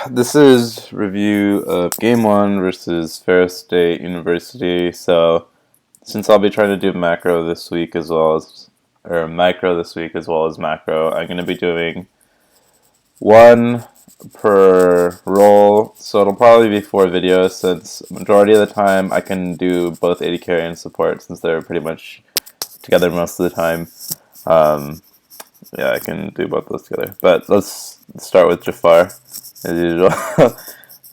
this is review of Game 1 versus Ferris State University. So, since I'll be trying to do macro this week as well as, or micro this week as well as macro, I'm going to be doing one per role. So it'll probably be 4 videos since majority of the time I can do both AD carry and support since they're pretty much together most of the time. Yeah, I can do both those together. But let's start with Jafar, as usual.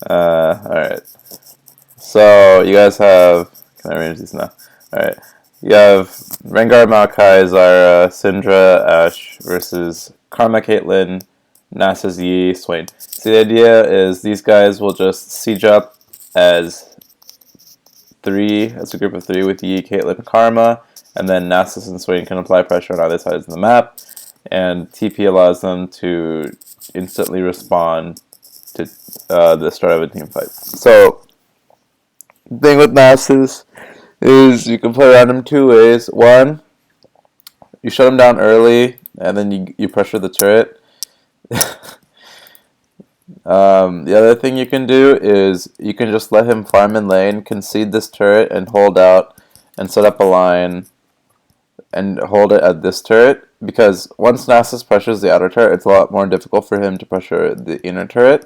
Alright. So, you guys have... Can I arrange these now? Alright. You have Rengar, Maokai, Zyra, Syndra, Ashe versus Karma, Caitlyn, Nasus, Yi, Swain. So the idea is these guys will just siege up as a group of 3 with Yi, Caitlyn, Karma, and then Nasus and Swain can apply pressure on either sides of the map. And TP allows them to instantly respond to the start of a team fight. So, the thing with Nasus is you can play around him 2 ways. One, you shut him down early, and then you pressure the turret. The other thing you can do is you can just let him farm in lane, concede this turret, and hold out, and set up a line, and hold it at this turret. Because once Nasus pressures the outer turret, it's a lot more difficult for him to pressure the inner turret.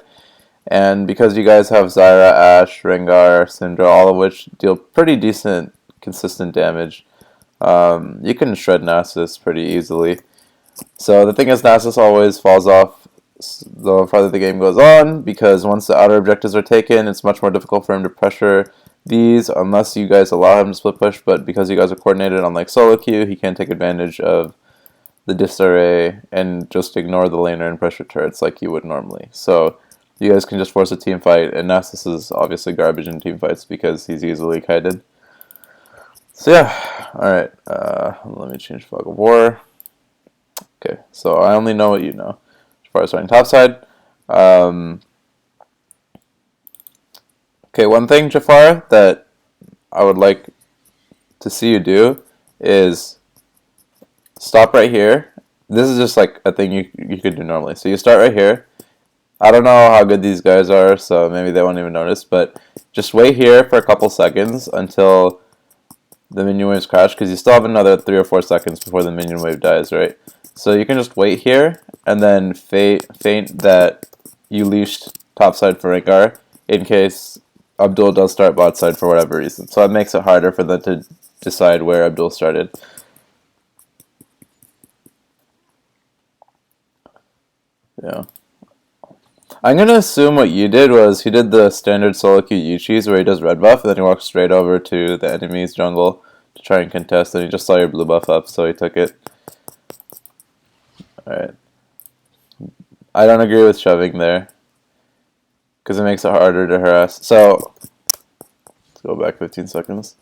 And because you guys have Zyra, Ashe, Rengar, Syndra, all of which deal pretty decent, consistent damage, you can shred Nasus pretty easily. So the thing is, Nasus always falls off the farther the game goes on, because once the outer objectives are taken, it's much more difficult for him to pressure these unless you guys allow him to split push. But because you guys are coordinated on like solo queue, he can't take advantage of the disarray and just ignore the laner and pressure turrets like you would normally. So you guys can just force a team fight, and Nasus is obviously garbage in team fights because he's easily kited. So yeah, alright, let me change flag of war. Okay, so I only know what you know. Jafar starting topside. Okay, one thing, Jafar, that I would like to see you do is stop right here. This is just like a thing you could do normally. So you start right here. I don't know how good these guys are, so maybe they won't even notice, but just wait here for a couple seconds until the minion waves crash, because you still have another 3 or 4 seconds before the minion wave dies, right? So you can just wait here, and then feint that you leashed topside for Rengar, in case Abdul does start bot side for whatever reason. So it makes it harder for them to decide where Abdul started. Yeah. I'm gonna assume what you did was he did the standard solo queue Yuchi's where he does red buff, and then he walks straight over to the enemy's jungle to try and contest, and he just saw your blue buff up, so he took it. Alright. I don't agree with shoving there, because it makes it harder to harass. So, let's go back 15 seconds.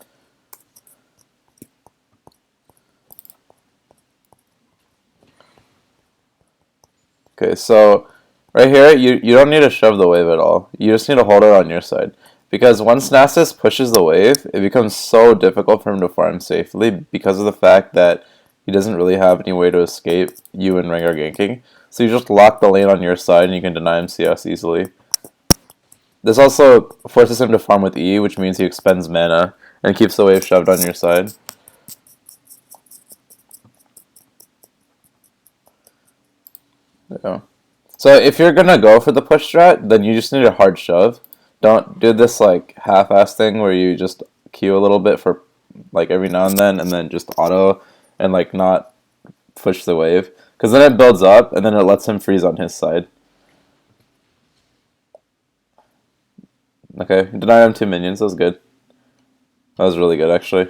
Okay, so right here, you don't need to shove the wave at all. You just need to hold it on your side. Because once Nasus pushes the wave, it becomes so difficult for him to farm safely because of the fact that he doesn't really have any way to escape you and Rengar ganking. So you just lock the lane on your side and you can deny him CS easily. This also forces him to farm with E, which means he expends mana and keeps the wave shoved on your side. Yeah. So if you're gonna go for the push strat, then you just need a hard shove. Don't do this like half-ass thing where you just queue a little bit for like every now and then just auto and like not push the wave, because then it builds up and then it lets him freeze on his side. Okay, denied him 2 minions. That was good. That was really good, actually.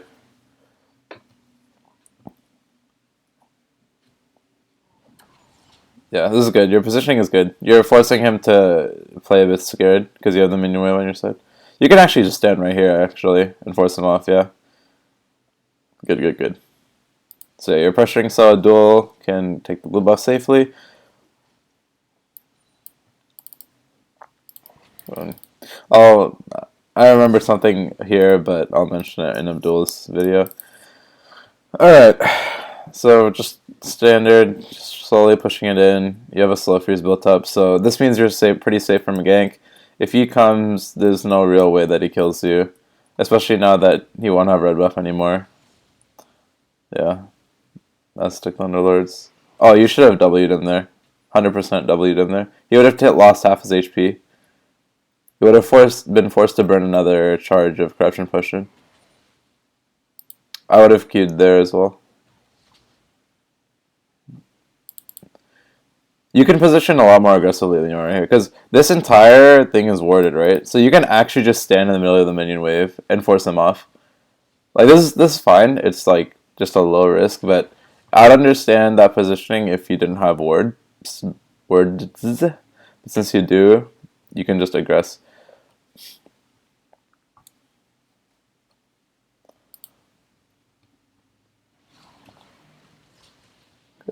Yeah, this is good. Your positioning is good. You're forcing him to play a bit scared because you have the minion wave on your side. You can actually just stand right here, actually, and force him off, yeah. Good, good, good. So you're pressuring so Duel can take the blue buff safely. Oh, I remember something here, but I'll mention it in Abdul's video. Alright, So just standard, just slowly pushing it in. You have a slow freeze built up, so this means you're safe, pretty safe from a gank. If he comes, there's no real way that he kills you, especially now that he won't have red buff anymore. Yeah, that's Stick Thunderlords. Oh, you should have W'd in there. 100% W'd in there. He would have lost half his HP. He would have been forced to burn another charge of Corruption Potion. I would have queued there as well. You can position a lot more aggressively than you are here, because this entire thing is warded, right? So you can actually just stand in the middle of the minion wave and force them off. Like, this is fine. It's, like, just a low risk, but I'd understand that positioning if you didn't have wards. But since you do, you can just aggress.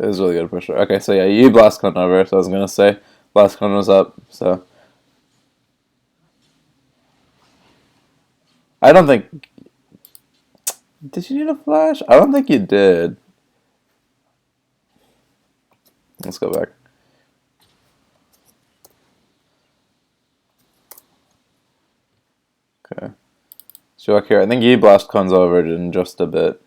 It was really good pusher. Okay, so yeah, you Blast Cone over, so I was gonna say Blast Cone was up, so I don't think. Did you need a flash? I don't think you did. Let's go back. Okay. So look here, I think you Blast Cone's over in just a bit.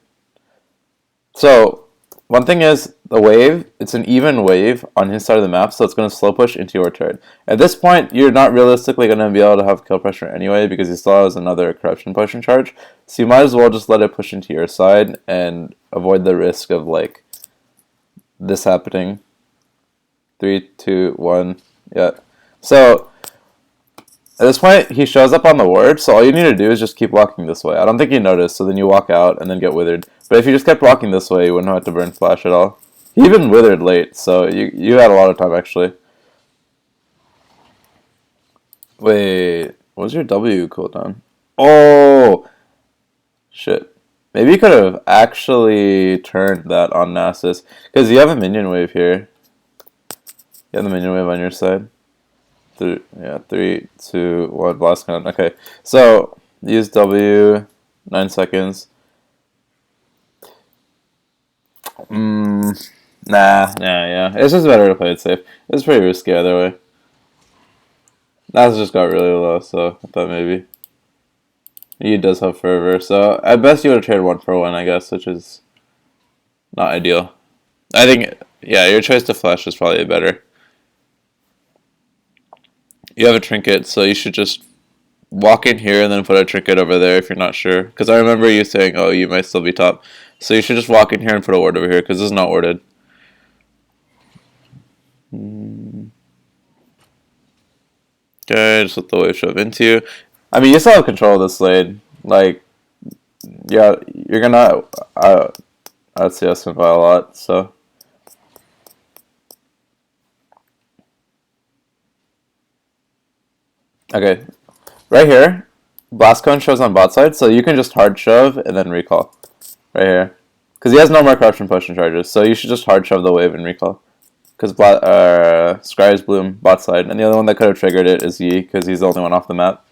So one thing is the wave, it's an even wave on his side of the map, so it's going to slow push into your turn. At this point, you're not realistically going to be able to have kill pressure anyway because he still has another Corruption Potion charge. So you might as well just let it push into your side and avoid the risk of like this happening. 3, 2, 1, yeah. So at this point, he shows up on the ward, so all you need to do is just keep walking this way. I don't think you noticed, so then you walk out and then get withered. But if you just kept walking this way, you wouldn't have to burn flash at all. He even withered late, so you had a lot of time, actually. Wait, what was your W cooldown? Oh! Shit. Maybe you could have actually turned that on Nasus, because you have a minion wave here. You have the minion wave on your side. 3, 2, 1, blast count. Okay, so use W, 9 seconds. Yeah. It's just better to play it safe. It's pretty risky either way. That's just got really low, so I thought maybe. He does have fervor, so at best you would have traded 1 for 1, I guess, which is not ideal. I think, yeah, your choice to flash is probably better. You have a trinket, so you should just walk in here and then put a trinket over there if you're not sure. Because I remember you saying, oh, you might still be top. So you should just walk in here and put a ward over here, because this is not warded. Okay, just let the wave shove into you. I mean, you still have control of this lane. Like, yeah, you're gonna outCS him by a lot, so. Okay, right here, Blast Cone shows on bot side, so you can just hard shove and then recall. Right here. Because he has no more Corruption Potion charges, so you should just hard shove the wave and recall. Because Scry's Bloom bot side, and the other one that could have triggered it is Yi, because he's the only one off the map.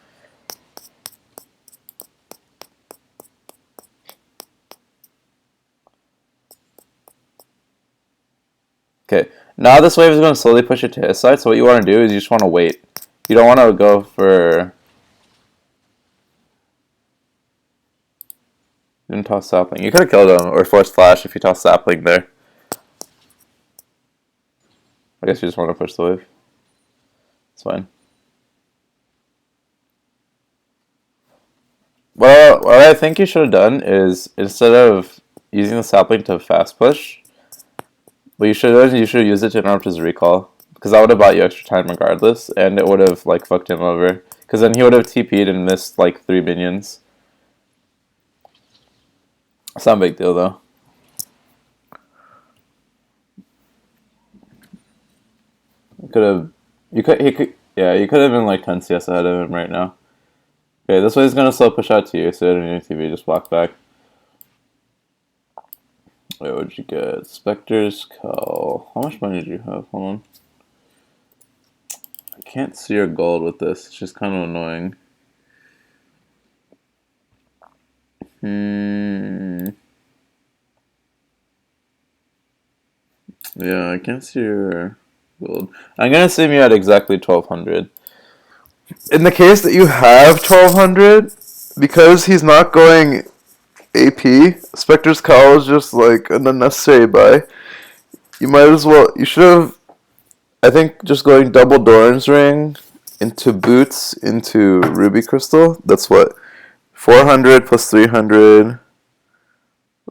Okay, now this wave is going to slowly push it to his side, so what you want to do is you just want to wait. You don't want to go for... You didn't toss Sapling. You could have killed him, or forced Flash if you tossed Sapling there. I guess you just want to push the wave. It's fine. Well, what I think you should have done is, instead of using the Sapling to fast push, what you should have used it to interrupt his recall. Because that would have bought you extra time regardless, and it would have, like, fucked him over. Because then he would have TP'd and missed, like, 3 minions. It's not a big deal, though. You could have been like 10 CS ahead of him right now. Okay, this way he's gonna slow push out to you, so you don't need TV, just block back. Wait, what'd you get? Spectre's Call. How much money did you have? Hold on. I can't see your gold with this, it's just kind of annoying. Yeah, I can't see your gold. I'm gonna assume you had exactly 1200. In the case that you have 1200, because he's not going AP, Spectre's Call is just like an unnecessary buy. You might as well. You should have. I think just going double Doran's Ring into Boots into Ruby Crystal. That's what 400 plus 300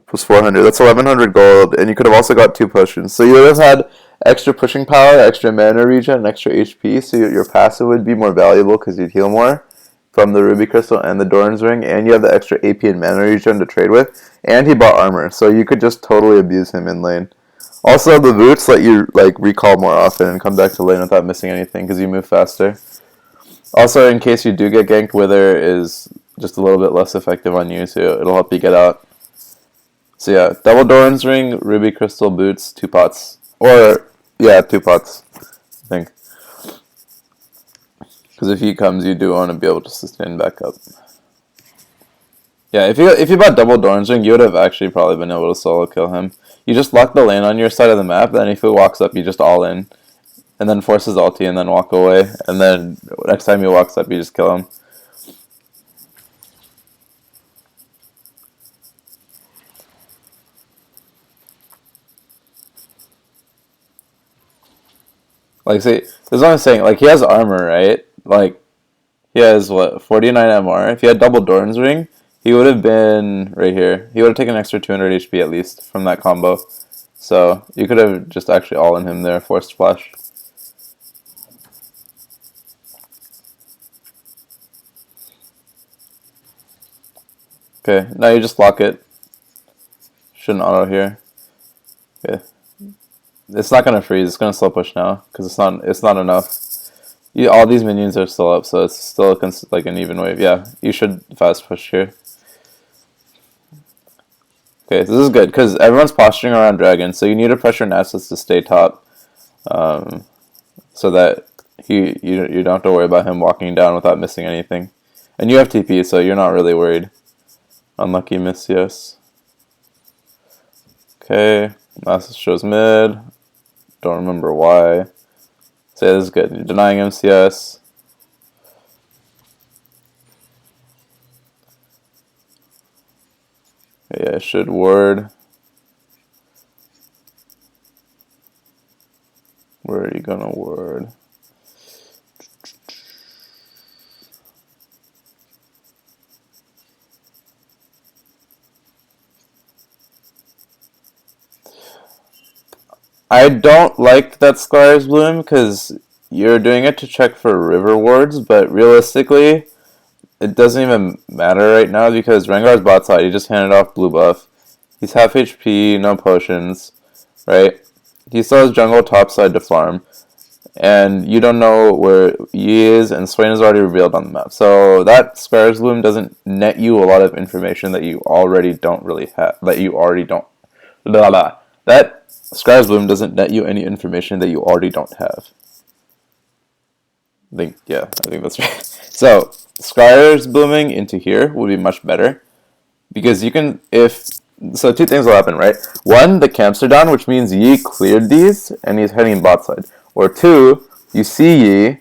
plus 400. That's 1100 gold, and you could have also got 2 potions. So you would have had extra pushing power, extra mana regen, and extra HP. So your passive would be more valuable because you'd heal more from the Ruby Crystal and the Doran's Ring, and you have the extra AP and mana regen to trade with. And he bought armor, so you could just totally abuse him in lane. Also, the boots let you like recall more often and come back to lane without missing anything because you move faster. Also, in case you do get ganked, Wither is just a little bit less effective on you, so it'll help you get out. So yeah, double Doran's Ring, Ruby Crystal, boots, 2 pots. Or, yeah, 2 pots, I think. Because if he comes, you do want to be able to sustain back up. Yeah, if you bought double Doran's Ring, you would have actually probably been able to solo kill him. You just lock the lane on your side of the map, then if he walks up, you just all in. And then force his ulti and then walk away. And then next time he walks up, you just kill him. Like, see, this is what I'm saying. Like, he has armor, right? Like, he has, what, 49 MR? If he had double Doran's Ring, he would have been right here. He would have taken an extra 200 HP at least from that combo. So, you could have just actually all in him there, forced flash. Okay, now you just lock it. Shouldn't auto here. Okay. It's not gonna freeze. It's gonna slow push now because it's not enough. All these minions are still up, so it's still like an even wave. Yeah, you should fast push here. Okay, this is good because everyone's posturing around dragon, so you need to pressure Nasus to stay top, so that you don't have to worry about him walking down without missing anything. And you have TP, so you're not really worried. Unlucky miss, yes. Okay, Nasus shows mid. Don't remember why. So yeah, this is good. You're denying MCS. Yeah, it should ward. Where are you gonna ward? I don't like that Squire's Bloom because you're doing it to check for river wards, but realistically, it doesn't even matter right now because Rengar's bot side, he just handed off blue buff. He's half HP, no potions, right? He still has jungle top side to farm, and you don't know where he is, and Swain is already revealed on the map. So that Squire's Bloom doesn't net you a lot of information that you already don't really have, that you already don't. Blah, blah. That Squire's Bloom doesn't net you any information that you already don't have. I think that's right. So, Squire's Blooming into here would be much better. Because you can, so 2 things will happen, right? 1, the camps are down, which means Yi cleared these, and he's heading bot side. Or 2, you see Yi,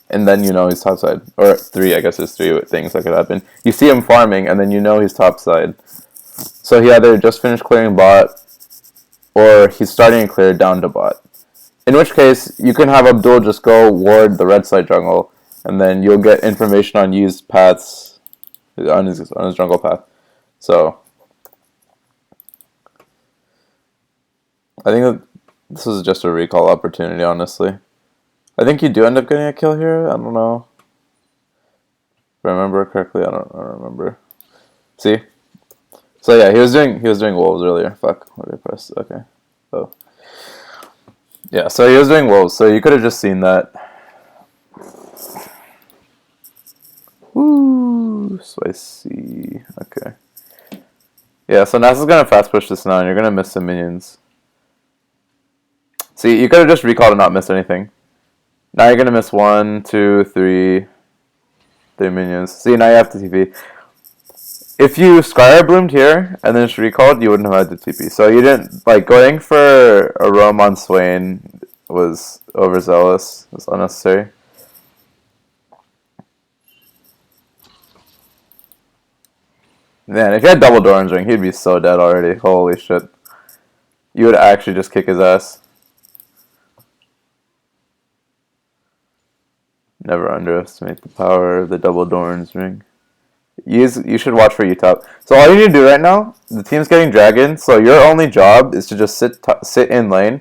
and then you know he's top side. Or 3, I guess there's 3 things that could happen. You see him farming, and then you know he's top side. So he either just finished clearing bot, or he's starting to clear down to bot. In which case, you can have Abdul just go ward the red side jungle, and then you'll get information on Yi's paths, on his jungle path. So, I think that this is just a recall opportunity, honestly. I think you do end up getting a kill here. I don't know. If I remember correctly, I don't remember. See? So yeah, he was doing wolves earlier. Fuck, what did I press? Okay. Oh. Yeah, so he was doing wolves, so you could have just seen that. Woo, spicy. Okay. Yeah, so Nasa's gonna fast push this now, and you're gonna miss some minions. See, you could have just recalled and not missed anything. Now you're gonna miss 1, 2, 3 minions. See, now you have to TP. if you Skyr bloomed here and then just recalled, you wouldn't have had the TP. So you didn't like going for a roam on Swain was overzealous. It was unnecessary. Man, if you had double Doran's ring, he'd be so dead already. Holy shit. You would actually just kick his ass. Never underestimate the power of the double Doran's ring. You should watch for UTop. So all you need to do right now, the team's getting dragon, so your only job is to just sit in lane.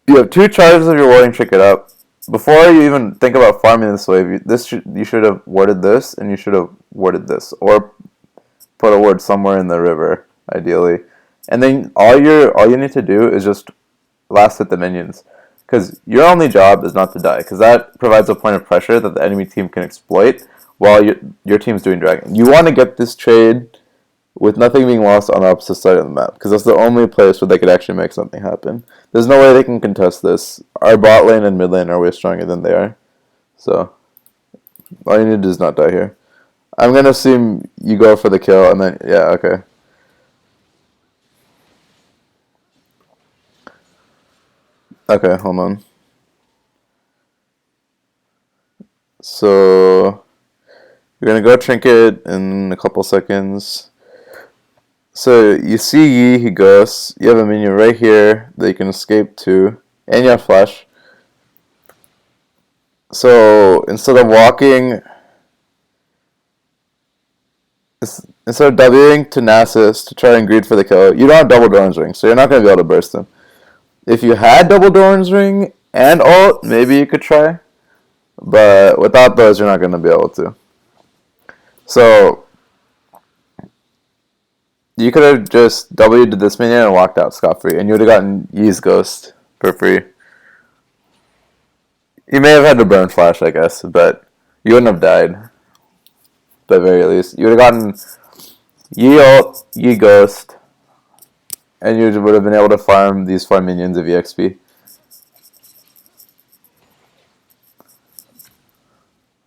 You have 2 charges of your warding trinket up. Before you even think about farming this wave, you should have warded this, and you should have warded this, or put a ward somewhere in the river, ideally. And then all you need to do is just last hit the minions. Because your only job is not to die, because that provides a point of pressure that the enemy team can exploit while your team's doing dragon. You want to get this trade with nothing being lost on the opposite side of the map, because that's the only place where they could actually make something happen. There's no way they can contest this. Our bot lane and mid lane are way stronger than they are. So, all you need to do is not die here. I'm going to assume you go for the kill, and then, yeah, okay. Okay, hold on. So, you're going to go trinket in a couple seconds. So, you see Yi, he ghosts. You have a minion right here that you can escape to. And you have flash. So, instead of walking... Instead of Wing to Nasus to try and greed for the kill, you don't have double Doran's ring, so you're not going to be able to burst him. If you had double Doran's ring and ult, maybe you could try. But without those, you're not going to be able to. So, you could have just W'd this minion and walked out scot-free, and you would have gotten Yi's ghost for free. You may have had to burn flash, I guess, but you wouldn't have died. At the very least. You would have gotten Yi ult, Yi ghost, and you would have been able to farm these 4 minions of EXP.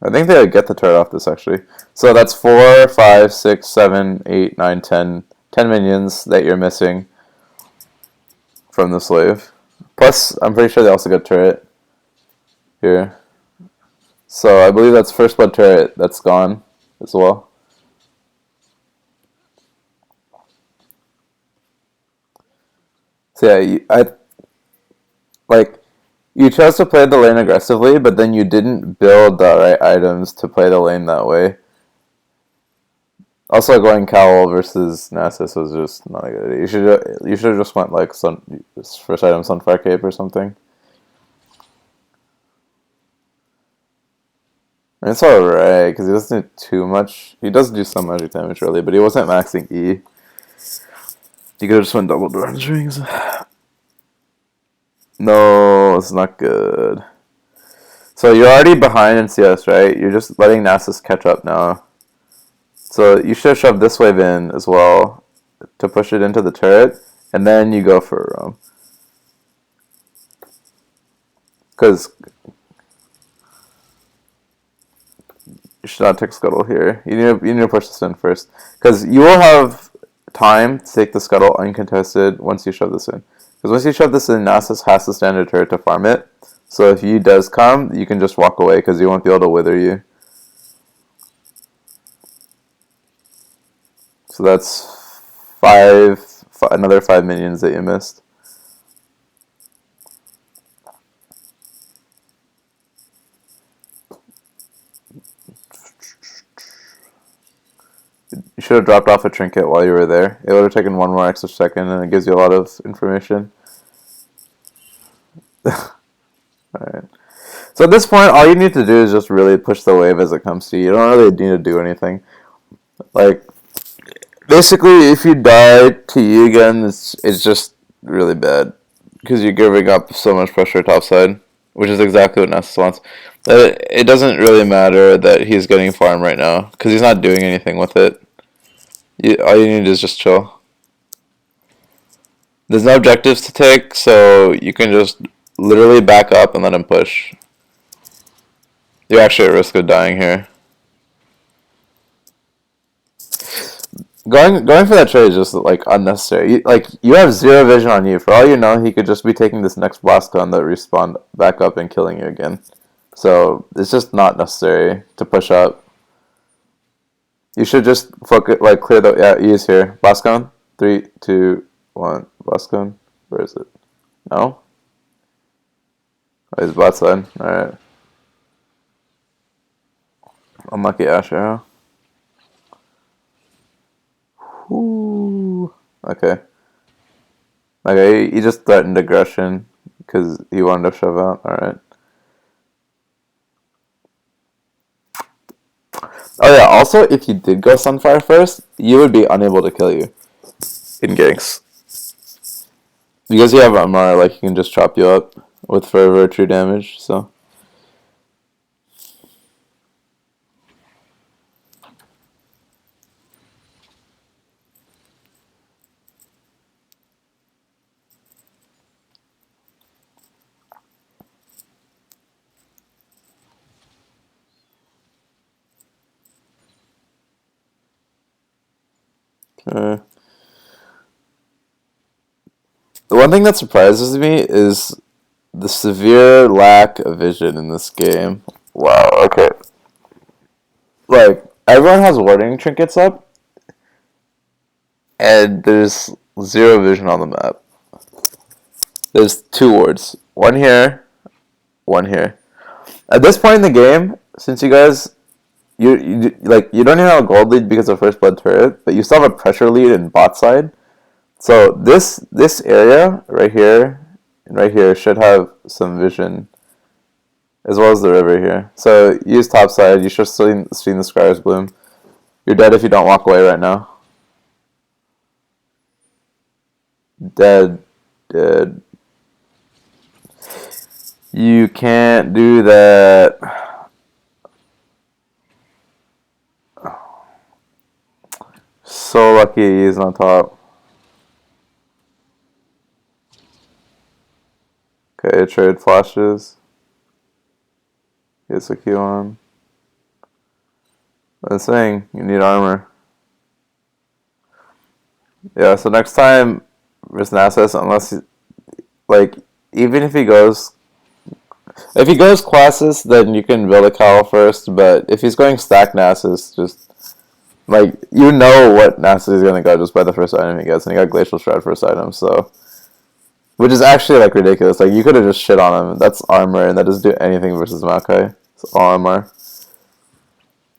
I think they would get the turret off this, actually. So that's 4, 5, 6, 7, 8, 9, 10. 10 minions that you're missing from this wave. Plus, I'm pretty sure they also get turret here. So I believe that's first blood turret that's gone as well. So yeah, you chose to play the lane aggressively, but then you didn't build the right items to play the lane that way. Also, going Cowl versus Nasus was just not a good idea. You should have just went like first item Sunfire Cape or something. And it's alright, because he doesn't do too much. He does do some magic damage really, but he wasn't maxing E. You could have just went double Doran's rings. No, it's not good. So you're already behind in CS, right? You're just letting Nasus catch up now. So you should have shoved this wave in as well to push it into the turret, and then you go for a roam. Because you should not take Scuttle here. You need to push this in first. Because you will have time to take the Scuttle uncontested once you shove this in. Because once you shove this in, Nasus has to stand a turret to farm it. So if Yi does come, you can just walk away because you won't be able to wither you. So that's another 5 minions that you missed. You should have dropped off a trinket while you were there. It would have taken 1 more extra second, and it gives you a lot of information. Alright. So at this point, all you need to do is just really push the wave as it comes to you. You don't really need to do anything. Like, basically, if you die to you again, it's just really bad. Because you're giving up so much pressure topside, which is exactly what Nasus wants. It doesn't really matter that he's getting farm right now, because he's not doing anything with it. All you need is just chill. There's no objectives to take, so you can just literally back up and let him push. You're actually at risk of dying here. Going for that trade is just like unnecessary. You have zero vision on you. For all you know, he could just be taking this next blast cone that respawn back up and killing you again. So it's just not necessary to push up. You should just focus, like clear the E is here. Blast cone. 3, 2, 1. Blast cone. Where is it? No. Oh, he's bot side. All right. Unlucky Ash Arrow. Ooh. Okay. Okay, he just threatened aggression because he wanted to shove out. Alright. Oh yeah, also, if you did go Sunfire first, you would be unable to kill you in ganks. Because you have Amara, like, he can just chop you up with forever true damage, so. Okay. The one thing that surprises me is the severe lack of vision in this game. Wow, okay. Like, everyone has warding trinkets up, and there's zero vision on the map. There's 2 wards. One here, one here. At this point in the game, since you guys, you don't even have a gold lead because of first blood turret, but you still have a pressure lead in bot side. So this area right here and right here should have some vision, as well as the river here. So use top side. You should have seen the Scars bloom. You're dead if you don't walk away right now. Dead. Dead. You can't do that. So lucky he's on top. Okay, trade flashes. Gets a Q on. I'm saying, you need armor. Yeah, so next time, risk Nasus, unless, even if he goes classes, then you can build a cowl first, but if he's going stack Nasus, just, you know what Nasus is going to go just by the first item he gets, and he got Glacial Shroud first item, so. Which is actually, ridiculous. You could have just shit on him. That's armor, and that doesn't do anything versus Maokai. It's all armor.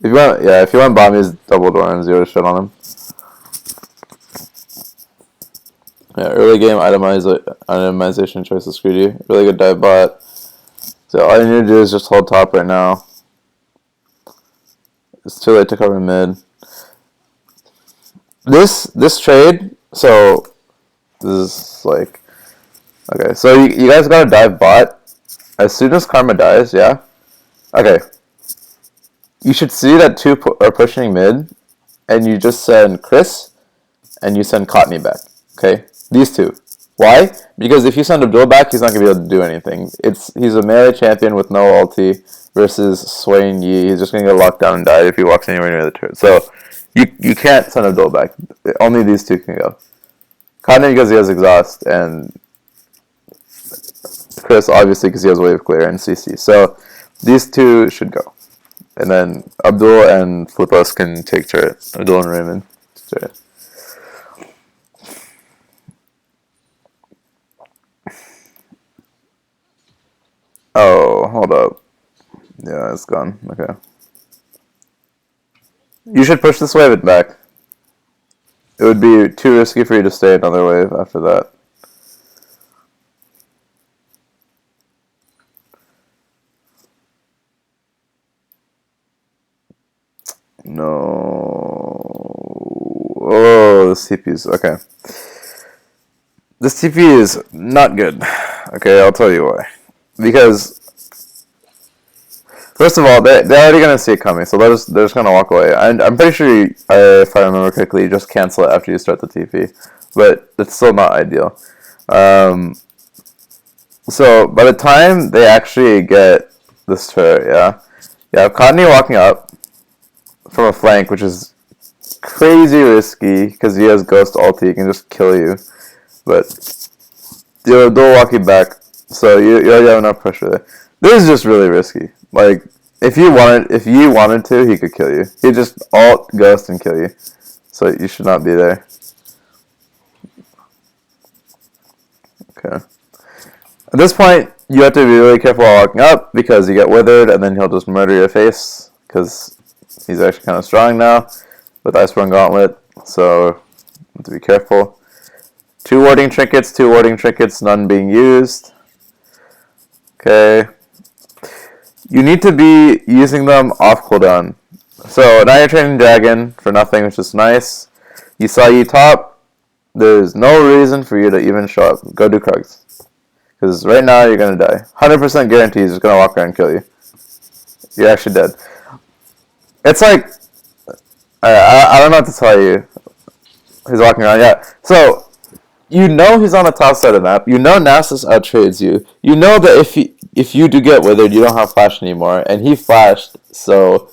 If you want Bami's double door and 0 shit on him. Yeah, early game itemization choices screwed you. Really good dive bot. So all you need to do is just hold top right now. It's too late to cover mid. This trade, so this is okay, so you guys gotta dive bot as soon as Karma dies, yeah? Okay. You should see that 2 are pushing mid, and you just send Chris, and you send Cottony back, okay? These 2. Why? Because if you send Abdul back, he's not going to be able to do anything. He's a melee champion with no ulti versus Swain Yi. He's just going to get locked down and die if he walks anywhere near the turret. So, you can't send Abdul back. Only these 2 can go. Cottony because he has exhaust, and Chris obviously because he has wave clear and CC. So, these 2 should go. And then Abdul and Flippos can take turret. Abdul and Raymond turret. Oh, hold up. Yeah, it's gone. Okay. You should push this wave back. It would be too risky for you to stay another wave after that. No. Oh, this TP is okay. This TP is not good. Okay, I'll tell you why. Because first of all, they're already gonna see it coming, so they're just gonna walk away. I'm pretty sure if I remember correctly, you just cancel it after you start the TP, but it's still not ideal. So by the time they actually get this turret, you have Cottony walking up from a flank, which is crazy risky because he has Ghost ulti. He can just kill you. But they'll walk you back. So you already have enough pressure there. This is just really risky. Like, if you wanted to, he could kill you. He'd just ult Ghost and kill you. So you should not be there. Okay. At this point, you have to be really careful while walking up because you get withered and then he'll just murder your face because he's actually kind of strong now with Iceborne Gauntlet. So you have to be careful. 2 warding trinkets, none being used. Okay. You need to be using them off cooldown. So now you're training Dragon for nothing, which is nice. You saw you top. There's no reason for you to even show up. Go do Krugs. Because right now you're going to die. 100% guarantee he's just going to walk around and kill you. You're actually dead. It's like, I don't know what to tell you. He's walking around, yeah. So, you know he's on the top side of the map. You know Nasus outtrades you. You know that if you do get withered, you don't have flash anymore. And he flashed, so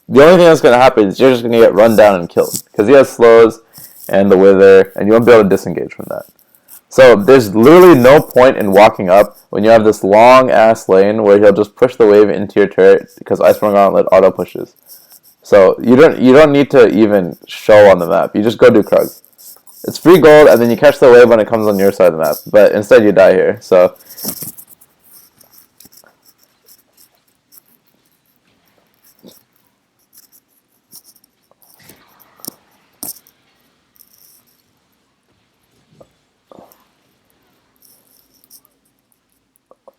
the only thing that's going to happen is you're just going to get run down and killed. Because he has slows and the wither, and you won't be able to disengage from that. So there's literally no point in walking up when you have this long-ass lane where he'll just push the wave into your turret because Iceborne Gauntlet auto-pushes. So you don't need to even show on the map. You just go do Krugs. It's free gold, and then you catch the wave when it comes on your side of the map. But instead you die here, so...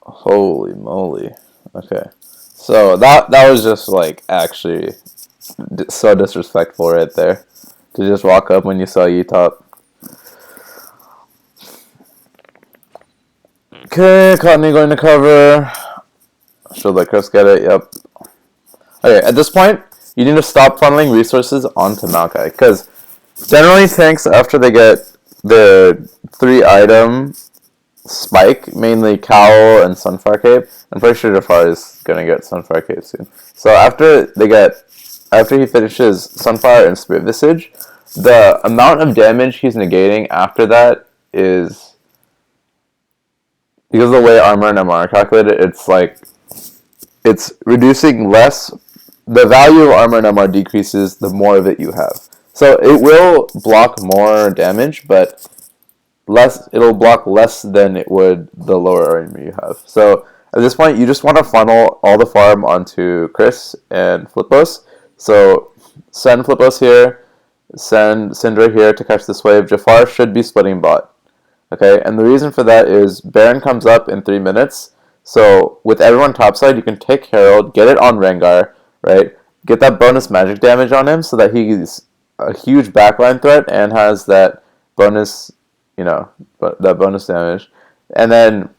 Holy moly. Okay. So that was just like actually so disrespectful right there. To just walk up when you saw you top. Okay, Cottony going to cover. Should let Chris get it, yep. Okay, at this point, you need to stop funneling resources onto Maokai. Because generally tanks, after they get the 3-item spike, mainly Cowl and Sunfire Cape. I'm pretty sure Jafar is gonna get Sunfire Cape soon. So after he finishes Sunfire and Spirit Visage, the amount of damage he's negating after that is, because of the way armor and MR are calculated, it's reducing less. The value of armor and MR decreases the more of it you have. So it will block more damage, but it'll block less than it would the lower armor you have. So at this point, you just want to funnel all the farm onto Chris and Flippos. So send Flippos here, send Syndra here to catch this wave. Jafar should be splitting bot. Okay, and the reason for that is Baron comes up in 3 minutes. So with everyone topside, you can take Herald, get it on Rengar, right? Get that bonus magic damage on him so that he's a huge backline threat and has that bonus, that bonus damage. And then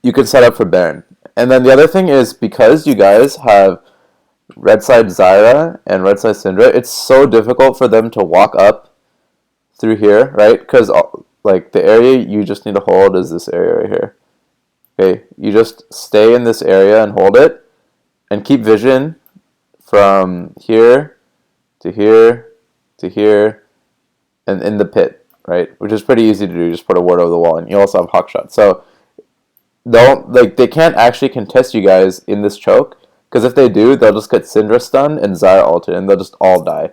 you can set up for Baron. And then the other thing is, because you guys have red side Zyra and red side Syndra, it's so difficult for them to walk up through here, right? Because like the area you just need to hold is this area right here. Okay, you just stay in this area and hold it, and keep vision from here to here to here, and in the pit, right? Which is pretty easy to do. Just put a ward over the wall, and you also have hawk shot. So they can't actually contest you guys in this choke, because if they do, they'll just get Syndra stunned and Zyra ulted, and they'll just all die.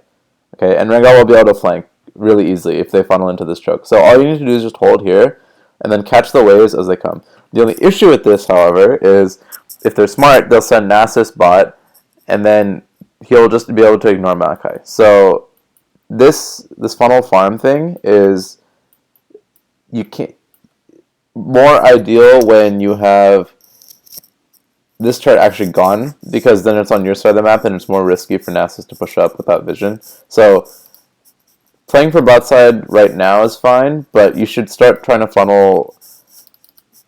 Okay, and Rengar will be able to flank really easily if they funnel into this choke. So all you need to do is just hold here, and then catch the waves as they come. The only issue with this, however, is if they're smart, they'll send Nasus bot, and then he'll just be able to ignore Maokai. So this funnel farm thing is more ideal when you have this chart actually gone, because then it's on your side of the map and it's more risky for Nasus to push up without vision. So playing for bot side right now is fine, but you should start trying to funnel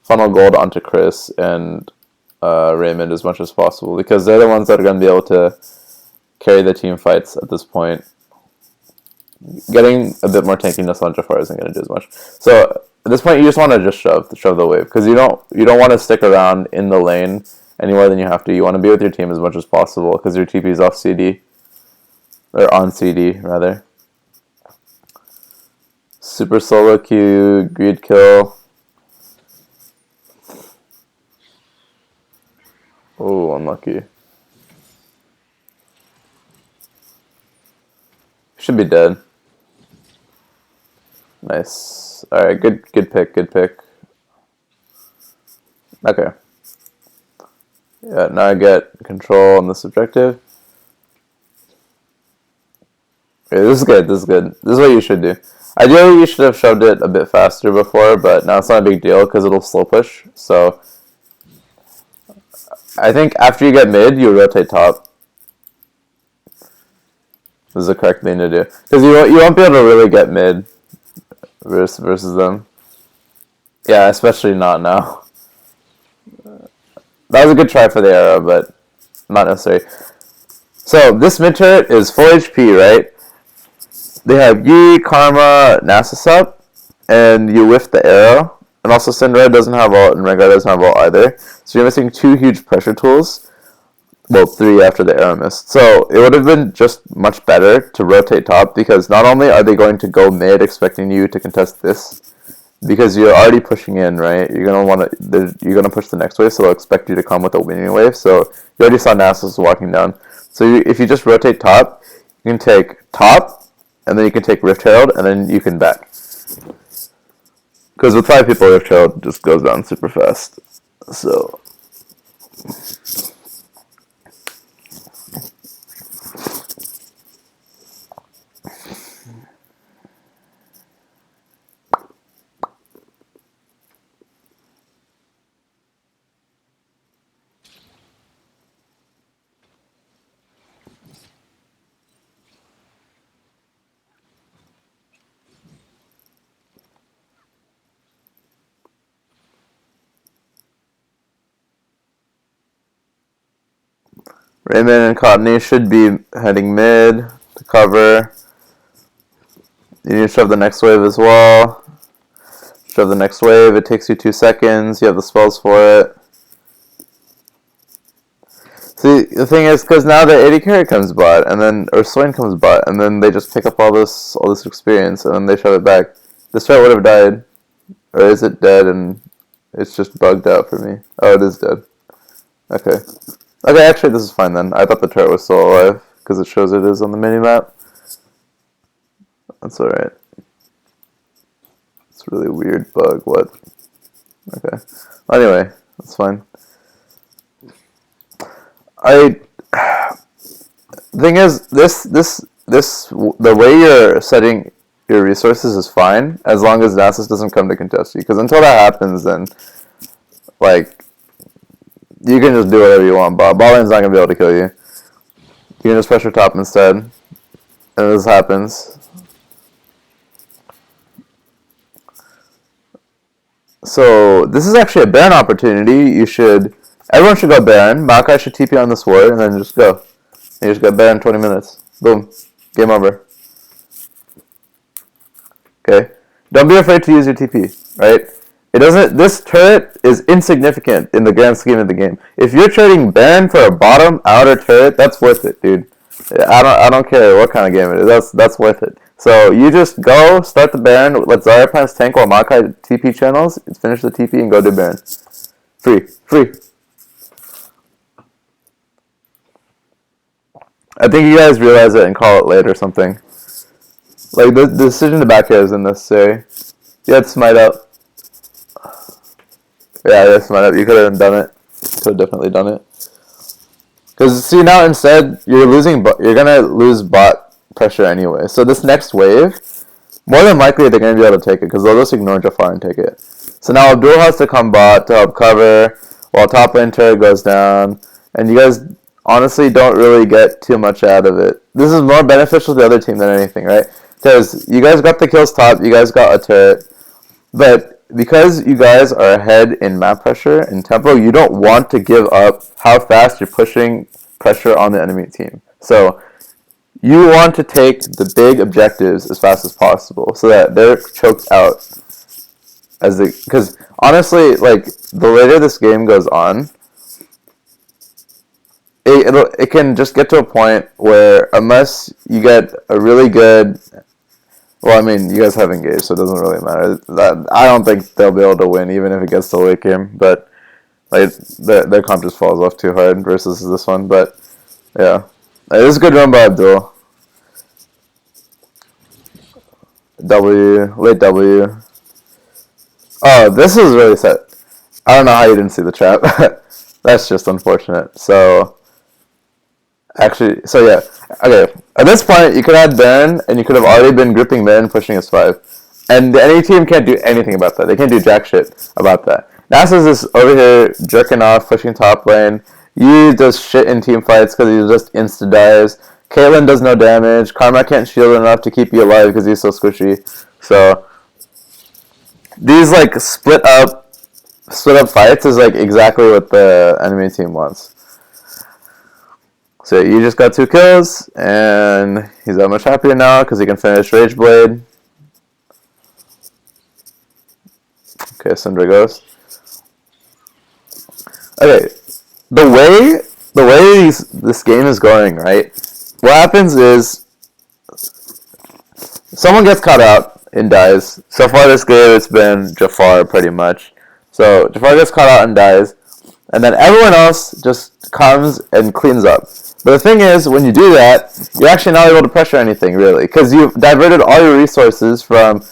gold onto Chris and Raymond as much as possible, because they're the ones that are going to be able to carry the team fights at this point. Getting a bit more tankiness on Jafar isn't going to do as much. So at this point, you just want to just shove the wave, because you don't want to stick around in the lane any more than you have to. You want to be with your team as much as possible, because your TP is off CD. or on CD rather. Super solo Q, greed kill. Oh, unlucky. Should be dead. Nice. Alright, good pick, good pick. Okay. Yeah, now I get control on this objective. Okay, this is good, this is good. This is what you should do. Ideally, you should have shoved it a bit faster before, but now it's not a big deal because it'll slow push. So, I think after you get mid, you rotate top. This is the correct thing to do. Because you won't be able to really get mid versus them. Yeah, especially not now. That was a good try for the arrow, but not necessary. So, this mid turret is full HP, right? They have Yi, Karma, Nasus up, and you whiff the arrow. And also Syndra doesn't have ult, and Rengar doesn't have ult either. So you're missing 2 huge pressure tools. Well, 3 after the arrow missed. So it would have been just much better to rotate top, because not only are they going to go mid expecting you to contest this, because you're already pushing in, right? You're gonna push the next wave, so they'll expect you to come with a winning wave. So you already saw Nasus walking down. So if you just rotate top, you can take top, and then you can take Rift Herald, and then you can back. Because with 5 people, Rift Herald just goes down super fast. So Raymond and Cotney should be heading mid to cover. You need to shove the next wave as well. Shove the next wave. It takes you 2 seconds. You have the spells for it. See, the thing is, because now the AD carry comes bot, and then or Swain comes bot, and then they just pick up all this experience, and then they shove it back. This fight would have died, or is it dead and it's just bugged out for me? Oh, it is dead. Okay. Okay, actually, this is fine then. I thought the turret was still alive because it shows it is on the minimap. That's alright. It's a really weird bug. What? Okay. Anyway, that's fine. The thing is, the way you're setting your resources is fine as long as Nasus doesn't come to contest you. Because until that happens, then like you can just do whatever you want. Ball lane's not gonna be able to kill you. You can just pressure top instead, and this happens. So this is actually a Baron opportunity. Everyone should go Baron. Maokai should TP on this ward, and then just go. And you just go Baron 20 minutes. Boom. Game over. Okay. Don't be afraid to use your TP, right? This turret is insignificant in the grand scheme of the game. If you're trading Baron for a bottom outer turret, that's worth it, dude. I don't care what kind of game it is. That's worth it. So you just go, start the Baron, let Zarya plants tank while Maokai TP channels, finish the TP and go do Baron. Free. I think you guys realize it and call it late or something. Like, the decision to back here is unnecessary. You had smite up. Yeah, you had smite up. You could have done it. Could have definitely done it. Because, see, now instead, you're going to lose bot pressure anyway. So this next wave, more than likely they're going to be able to take it because they'll just ignore Jafar and take it. So now Abdul has to come bot to help cover while top lane turret goes down. And you guys honestly don't really get too much out of it. This is more beneficial to the other team than anything, right? Because you guys got the kills top, you guys got a turret. But because you guys are ahead in map pressure and tempo, you don't want to give up how fast you're pushing pressure on the enemy team. So you want to take the big objectives as fast as possible so that they're choked out. Because honestly, like, the later this game goes on, it can just get to a point where unless you get a really good, well, I mean, you guys have engaged, so it doesn't really matter. I don't think they'll be able to win, even if it gets to the late game. But like their comp just falls off too hard versus this one. But yeah, it is a good run by Abdul. W, late W. Oh, this is really sad. I don't know how you didn't see the trap. That's just unfortunate. So, actually, so yeah. Okay, at this point, you could add Baron, and you could have already been gripping Baron, pushing his 5. And any team can't do anything about that. They can't do jack shit about that. Nasus is over here jerking off, pushing top lane. Yu does shit in team fights because he just insta-dives. Caitlyn does no damage. Karma can't shield enough to keep you alive because he's so squishy. So, these like split up fights is like exactly what the enemy team wants. So you just got 2 kills, and he's that much happier now because he can finish Rage Blade. Okay, Syndra goes. Okay, the way this game is going, right? What happens is someone gets caught out and dies. So far this game, it's been Jafar pretty much. So Jafar gets caught out and dies, and then everyone else just comes and cleans up. But the thing is, when you do that, you're actually not able to pressure anything, really, because you've diverted all your resources from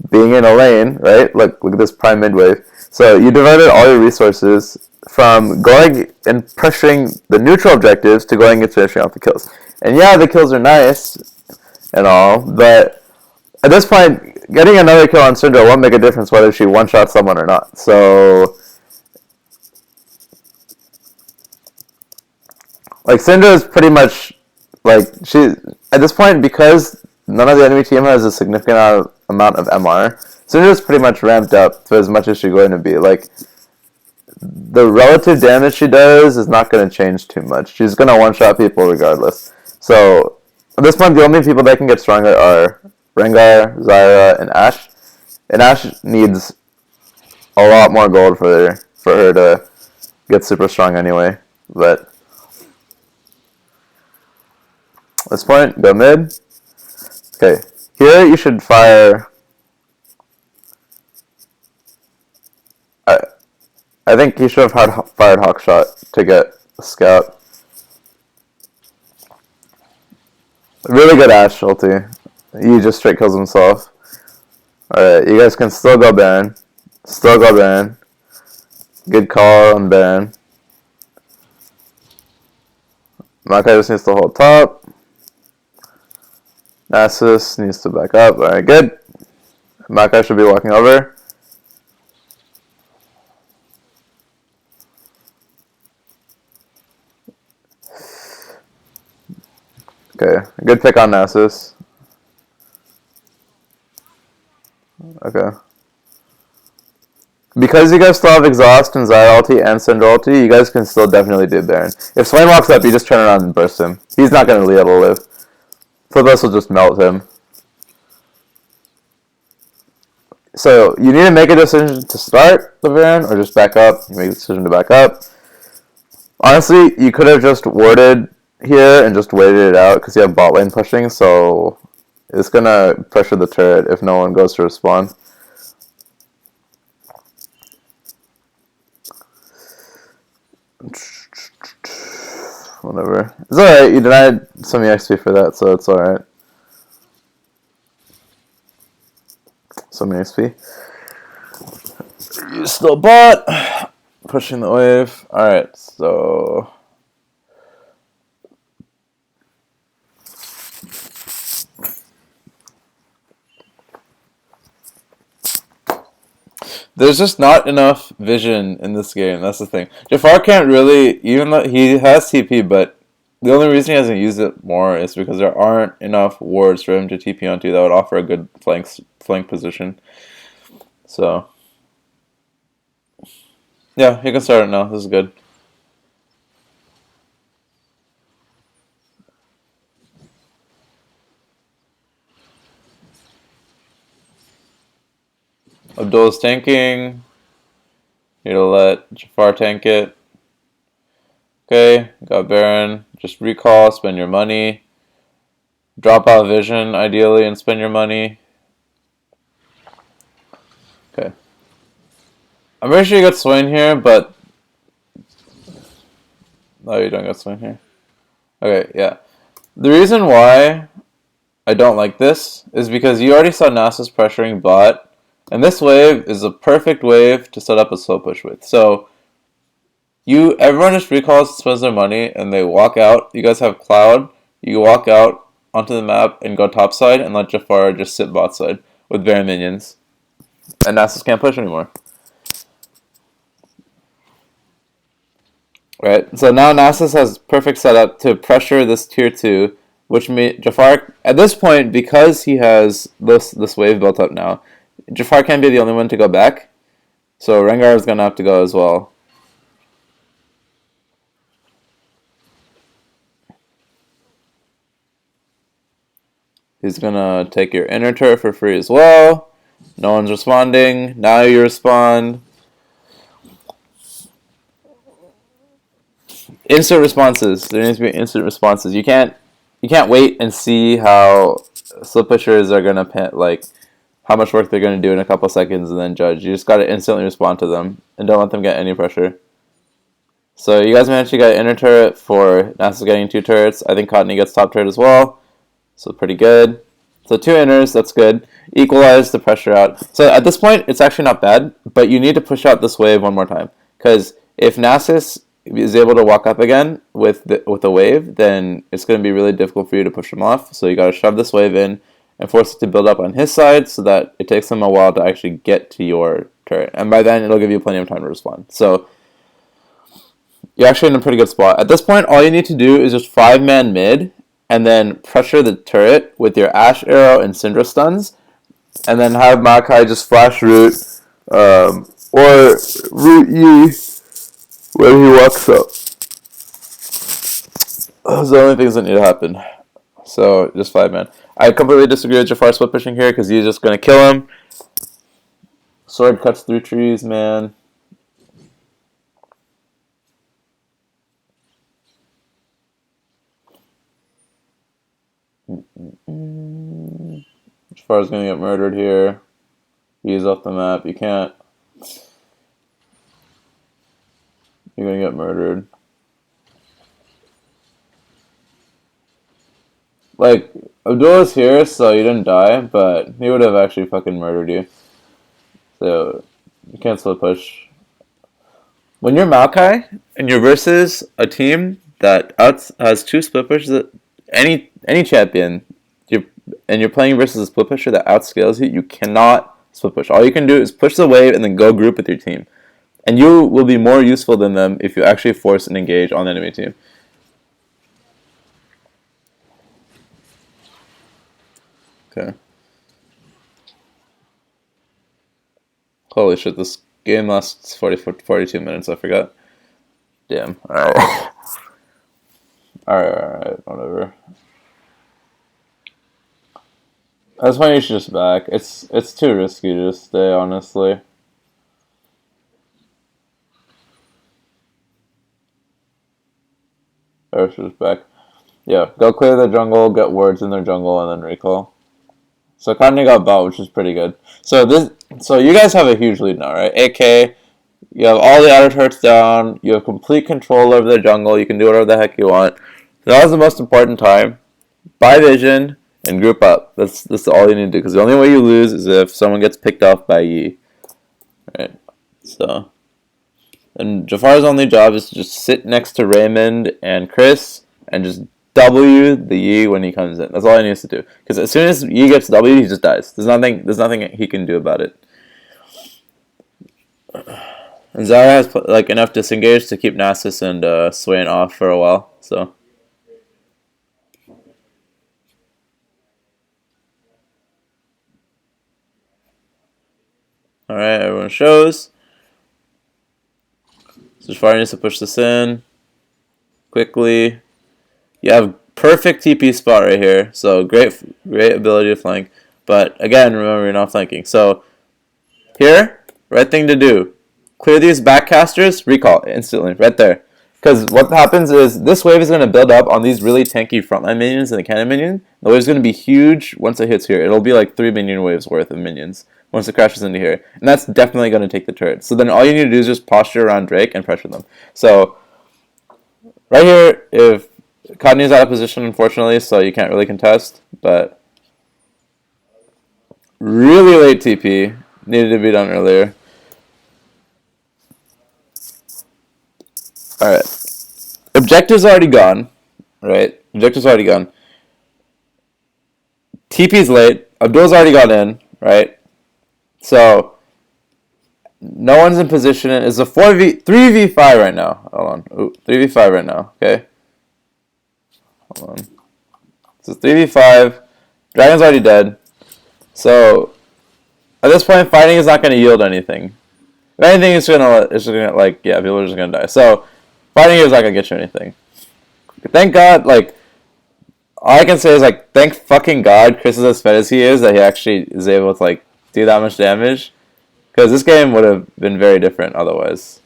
being in a lane, right? Look at this prime mid wave. So you diverted all your resources from going and pressuring the neutral objectives to going and finishing off the kills. And yeah, the kills are nice and all, but at this point, getting another kill on Syndra won't make a difference whether she one-shots someone or not. So, like, Syndra is pretty much, like, she, at this point, because none of the enemy team has a significant amount of MR, Syndra is pretty much ramped up to as much as she's going to be. Like, the relative damage she does is not going to change too much. She's going to one-shot people regardless. So, at this point, the only people that can get stronger are Rengar, Zyra, and Ashe. And Ashe needs a lot more gold for her to get super strong anyway. But at this point, go mid. Okay, here you should fire. I think he should have fired Hawkshot to get a scout. Really good Ashe ulti. He just straight kills himself. Alright, you guys can still go Baron. Still go Baron. Good call on Baron. Makai just needs to hold top. Nasus needs to back up. Alright, good. Makai should be walking over. Okay, good pick on Nasus. Okay. Because you guys still have Exhaust and Zyra ulti and Syndra ulti, you guys can still definitely do Baron. If Swain walks up, you just turn around and burst him. He's not going to be able to live. Flipus will just melt him. So, you need to make a decision to start the Baron or just back up. You make a decision to back up. Honestly, you could have just warded here and just waited it out because you have bot lane pushing, so it's going to pressure the turret if no one goes to respawn. Whatever. It's alright, you denied some EXP for that, so it's alright. Some EXP. You still bot. Pushing the wave. Alright, so there's just not enough vision in this game. That's the thing. Jafar can't really, even though he has TP, but the only reason he hasn't used it more is because there aren't enough wards for him to TP onto that would offer a good flank position. So, yeah, you can start it now. This is good. Abdul's tanking. Need to let Jafar tank it. Okay, got Baron. Just recall, spend your money. Drop out Vision, ideally, and spend your money. Okay. I'm pretty sure you got Swain here, but... No, you don't got Swain here. Okay, yeah. The reason why I don't like this is because you already saw Nasus pressuring bot, and this wave is a perfect wave to set up a slow push with. So, everyone just recalls, spends their money, and they walk out. You guys have Cloud. You walk out onto the map and go top side, and let Jafar just sit bot side with Baron minions. And Nasus can't push anymore. Right, so now Nasus has perfect setup to pressure this tier 2, which Jafar, at this point, because he has this wave built up now, Jafar can't be the only one to go back, so Rengar is going to have to go as well. He's going to take your inner turret for free as well. No one's responding. Now you respond. Instant responses. There needs to be instant responses. You can't wait and see how slip pushers are gonna like how much work they're gonna do in a couple seconds and then judge. You just gotta instantly respond to them and don't let them get any pressure. So you guys managed to get inner turret for Nasus getting 2 turrets. I think Cottony gets top turret as well. So pretty good. So 2 inners, that's good. Equalize the pressure out. So at this point, it's actually not bad, but you need to push out this wave one more time. Because if Nasus is able to walk up again with a wave, then it's going to be really difficult for you to push him off. So you got to shove this wave in and force it to build up on his side so that it takes him a while to actually get to your turret. And by then, it'll give you plenty of time to respond. So you're actually in a pretty good spot. At this point, all you need to do is just 5-man mid and then pressure the turret with your Ash Arrow and Syndra stuns, and then have Makai just flash root or root E when he walks up. Those are the only things that need to happen. So, just 5-man. I completely disagree with Jafar split pushing here because he's just going to kill him. Sword cuts through trees, man. Jafar's going to get murdered here. He's off the map. You can't. You're going to get murdered. Like, Abdullah's here, so you didn't die, but he would have actually fucking murdered you. So, you can't split push. When you're Maokai, and you're versus a team that has 2 split pushes, any champion, and you're playing versus a split pusher that outscales you, you cannot split push. All you can do is push the wave and then go group with your team. And you will be more useful than them if you actually force and engage on the enemy team. Okay. Holy shit, this game lasts 42 minutes, I forgot. Damn. Alright. Alright, whatever. I just want you to just back. It's too risky to just stay, honestly. Ferris is back. Yeah, go clear the jungle, get wards in their jungle, and then recall. So Cottony got bot, which is pretty good. So you guys have a huge lead now, right? AK, you have all the outer turrets down, you have complete control over the jungle, you can do whatever the heck you want. That was the most important time. Buy vision and group up. That's all you need to do, because the only way you lose is if someone gets picked off by Yi. Right? So, and Jafar's only job is to just sit next to Raymond and Chris and just W the Yi when he comes in. That's all he needs to do. Because as soon as Yi gets W, he just dies. There's nothing he can do about it. And Zara has like enough disengage to keep Nasus and Swain off for a while. So. Alright, everyone shows. So Jafar needs to push this in quickly. You have perfect TP spot right here, so great ability to flank. But again, remember you're not flanking. So here, right thing to do. Clear these backcasters, recall instantly, right there. Because what happens is this wave is going to build up on these really tanky frontline minions and the cannon minion. The wave's going to be huge once it hits here. It'll be like 3 minion waves worth of minions once it crashes into here. And that's definitely going to take the turret. So then all you need to do is just posture around Drake and pressure them. So right here, if Kadni's out of position, unfortunately, so you can't really contest. But really late TP. Needed to be done earlier. Alright. Objective's already gone. Right? Objective's already gone. TP's late. Abdul's already got in. Right? So, no one's in position. It's a 3v5 right now. Hold on. Ooh, 3v5 right now. Okay? Hold on. So 3v5. Dragon's already dead. So, at this point, fighting is not going to yield anything. If anything, it's gonna like, yeah, people are just gonna die. So, fighting is not gonna get you anything. Thank God, like, all I can say is, like, thank fucking God Chris is as fed as he is that he actually is able to, like, do that much damage. Because this game would have been very different otherwise.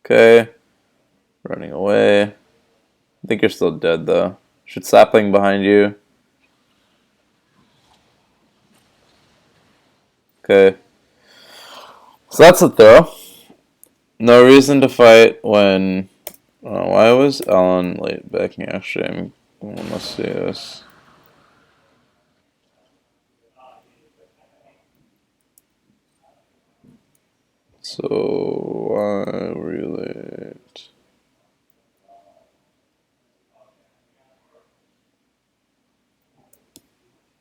Okay. Running away. I think you're still dead, though. Should sapling behind you. Okay. So that's a throw. No reason to fight when... why was Alan late backing? Actually, let's see this. So, why were you late?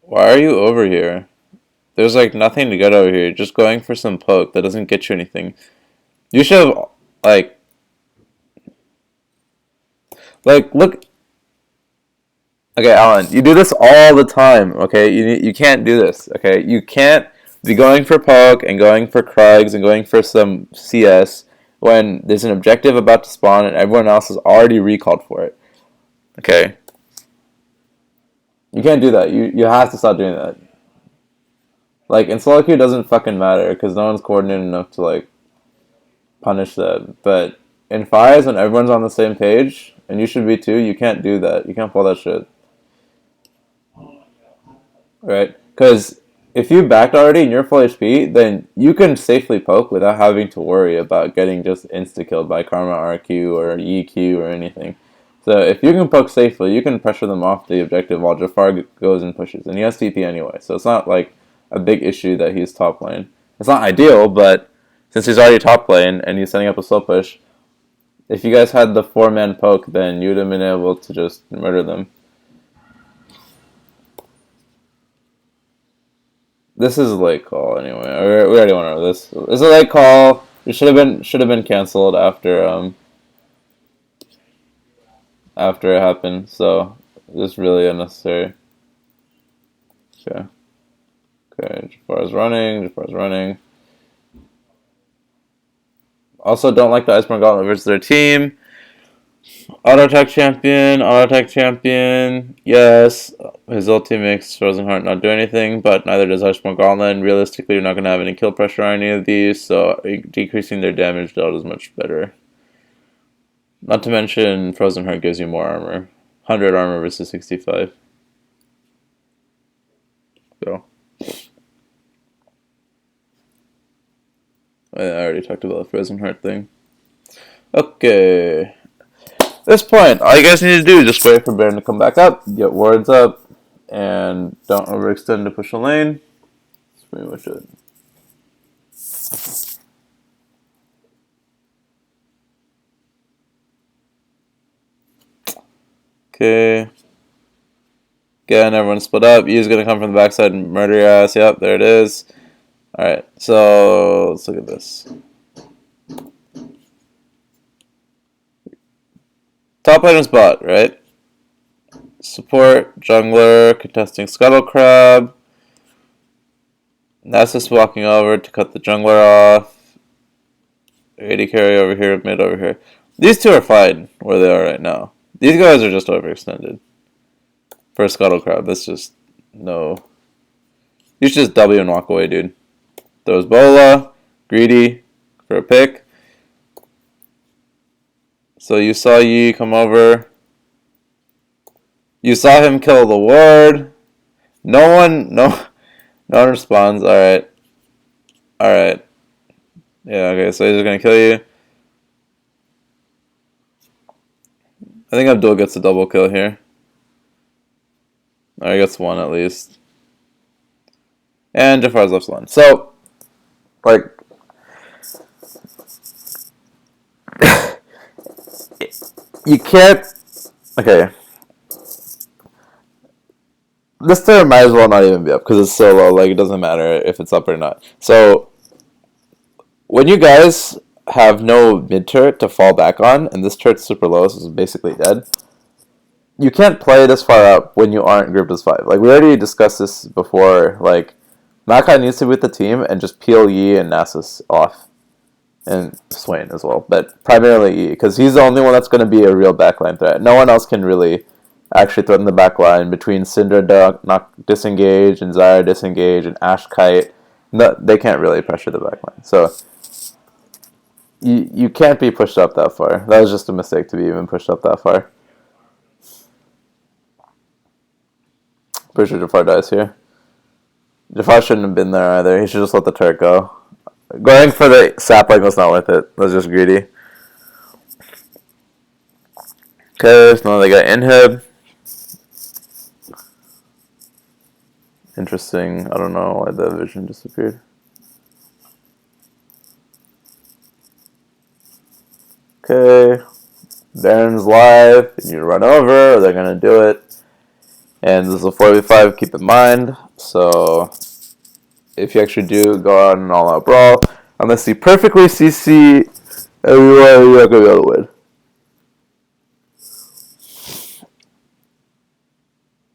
Why are you over here? There's like nothing to get over here. You're just going for some poke that doesn't get you anything. You should have, like, look. Okay, Alan, you do this all the time. Okay, you can't do this. Okay, you can't be going for poke and going for Krugs and going for some CS when there's an objective about to spawn and everyone else is already recalled for it. Okay, you can't do that. You have to stop doing that. Like, in solo queue, it doesn't fucking matter because no one's coordinated enough to, like, punish that. But in fives, when everyone's on the same page, and you should be too, you can't do that. You can't pull that shit. Right? Because if you backed already and you're full HP, then you can safely poke without having to worry about getting just insta-killed by Karma RQ or EQ or anything. So if you can poke safely, you can pressure them off the objective while Jafar goes and pushes. And he has TP anyway, so it's not like a big issue that he's top lane. It's not ideal, but since he's already top lane and he's setting up a slow push, if you guys had the 4-man poke, then you'd have been able to just murder them. This is a late call anyway. We already went over this. It's a late call. It should have been canceled after it happened. So it's really unnecessary. Okay. Okay, Jafar's running. Also, don't like the Iceborne Gauntlet versus their team. Auto attack champion. Yes, his ulti makes Frozen Heart not do anything, but neither does Iceborne Gauntlet. And realistically, you're not going to have any kill pressure on any of these, so decreasing their damage dealt is much better. Not to mention, Frozen Heart gives you more armor. 100 armor versus 65. So. I already talked about the Frozen Heart thing. Okay. At this point, all you guys need to do is just wait for Baron to come back up, get wards up, and don't overextend to push a lane. That's pretty much it. Okay. Again, everyone split up. Yu's gonna come from the backside and murder your ass. Yep, there it is. Alright, so let's look at this. Top lane is bot, right? Support, jungler, contesting Scuttle Crab. Nasus walking over to cut the jungler off. AD carry over here, mid over here. These two are fine where they are right now. These guys are just overextended. For Scuttle Crab, that's just no You should just W and walk away, dude. Throws bola, greedy for a pick. So you saw Yi come over. You saw him kill the ward. No one responds. Alright. Alright. Yeah, okay, so he's just gonna kill you. I think Abdul gets a double kill here. Or he gets one at least. And Jafar's left one. So, like, you can't. Okay. This turn might as well not even be up because it's so low. Like, it doesn't matter if it's up or not. So, when you guys have no mid turret to fall back on, and this turret's super low, so it's basically dead, you can't play this far up when you aren't grouped as 5. Like, we already discussed this before. Like, Makai needs to be with the team and just peel Yi and Nasus off. And Swain as well. But primarily Yi, because he's the only one that's going to be a real backline threat. No one else can really actually threaten the backline between Syndra disengage and Zyra disengage and Ash Kite. No, they can't really pressure the backline. So you can't be pushed up that far. That was just a mistake to be even pushed up that far. Pretty sure Jafar dies here. Jafar shouldn't have been there either. He should just let the turret go. Going for the sapling was not worth it. That was just greedy. Okay, so now they got inhib. Interesting. I don't know why the vision disappeared. Okay. Baron's live. You need to run over, or they're going to do it. And this is a 4v5, keep in mind. So, if you actually do go on an all-out brawl, unless you perfectly CC everyone, you're not going to be able to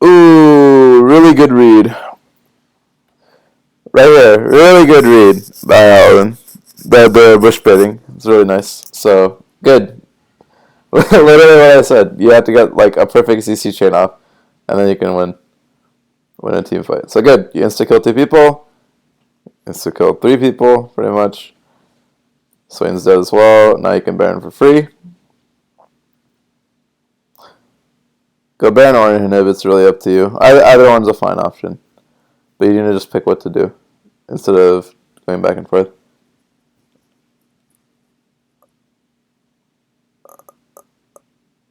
win. Ooh, really good read. Right here, really good read by Alvin. The bush spreading. It's really nice. So, good. Literally what I said. You have to get like a perfect CC chain off, and then you can win a team fight. So good. You insta-kill 2 people. Insta-kill 3 people, pretty much. Swain's dead as well. Now you can Baron for free. Go Baron or Inhib, it's really up to you. Either one's a fine option. But you need to just pick what to do instead of going back and forth.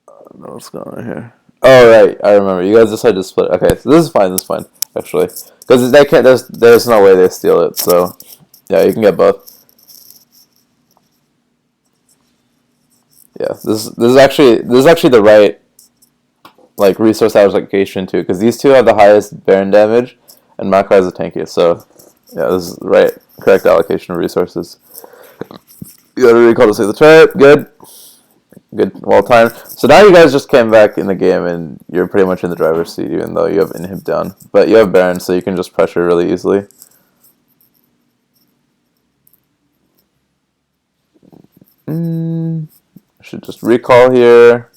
I don't know what's going on here. Oh, right. I remember. You guys decided to split. Okay, so this is fine, actually. Because they can't, there's no way they steal it, so yeah, you can get both. Yeah, this is actually the right like resource allocation too, because these two have the highest Baron damage, and Makai has the tankiest. So yeah, this is the correct allocation of resources. You got a recall to save the turret. Good, well timed. So now you guys just came back in the game, and you're pretty much in the driver's seat, even though you have inhib down. But you have Baron, so you can just pressure really easily. Should just recall here.